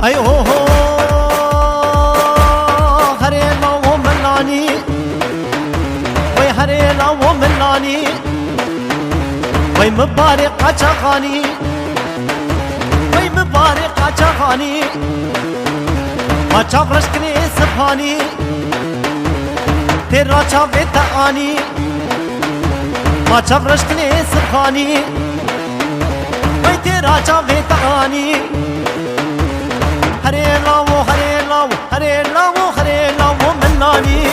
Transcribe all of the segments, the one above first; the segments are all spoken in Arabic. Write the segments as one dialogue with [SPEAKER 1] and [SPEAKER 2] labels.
[SPEAKER 1] اي هو هو هريلا وملاني وي هريلا وملاني وي مبارك عشقاني وي مبارك عشقاني ما شافرش كني سبحاني تيرا شافت اني ما شافرش كني سبحاني وي تيرا شافت اني هريلا وهريلا وهريلا وهريلا ومناني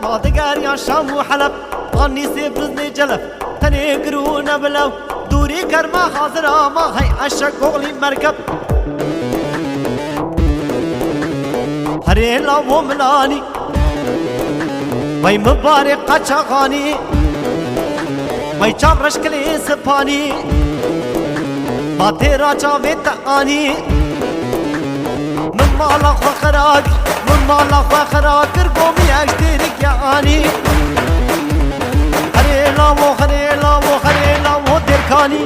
[SPEAKER 1] مادقار يا شام وحلب غني سيف رزني جلف تاني قرونا بلو دوري كرما حاضرة ما هي عشق غولي مركب هريلا وملاني وي مبارك قشغاني وي شام رشكلي سباني ما تيرا شاويت اني من مالا خراق من مالا خراق قومي اشترك يا اني هريلا وهريلا وهريلا ودركاني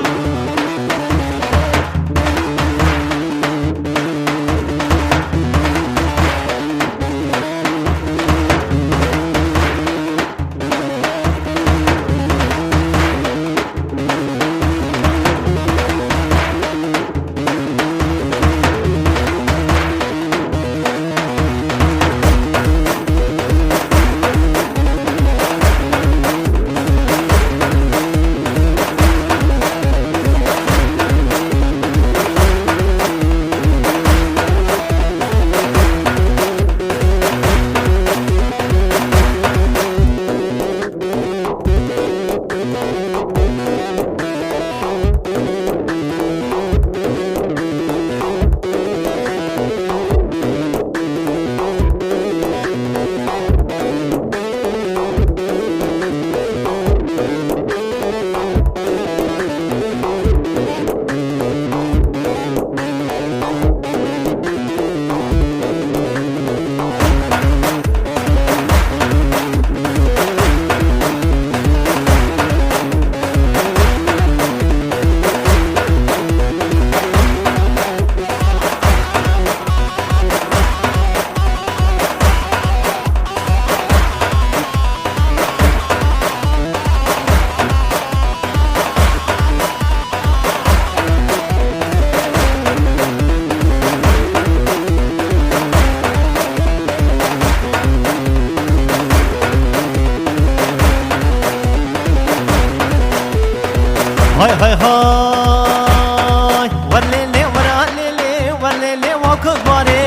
[SPEAKER 1] هاي هاي هاي ورليلي ورليلي ورليلي وكباري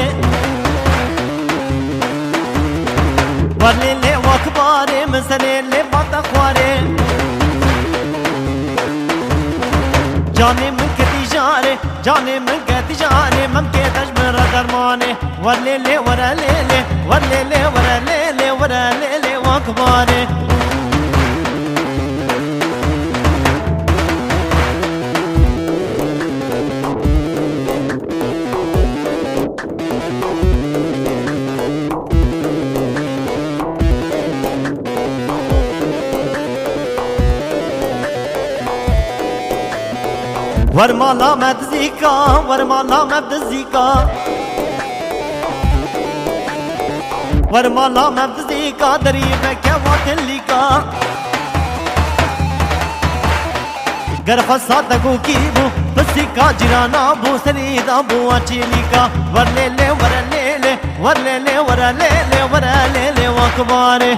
[SPEAKER 1] ورليلي وكباري مسليلي بطخواري جاني من كتجاري جاني من كتجاري ممكن تجبر درماني ورليلي ورليلي ورليلي ورليلي ورليلي وكباري ورمالا مدزيكا ورمالا مدزيكا ورمالا مدزيكا دريبك واتليكا غرفة صادقو كيبو بسيكا جرانا بو سريدا بو اچيليكا ورليلي ورليلي ورليلي ورليلي ورليلي وكباري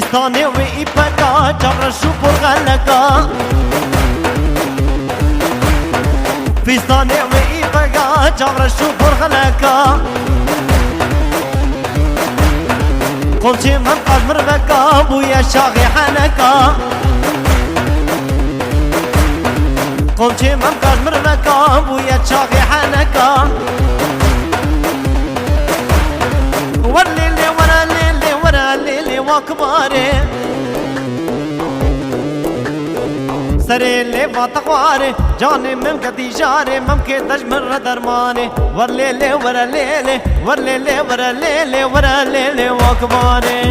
[SPEAKER 1] فستاني وإيبكا جبر شوفر غلقا فستاني وإيبكا جبر شوفر غلقا قلت من قدمر بكا بويا شاغي حنكا قلت من قدمر بكا بويا شاغي حنكا ورليلي ورا ليلي ورا ليلي وكباري سريلي واتقواري جاني ممكن جاري ممكن تجمر درماني ورليلي ورا ليلي ورليلي ورا ليلي ورا ليلي وكباري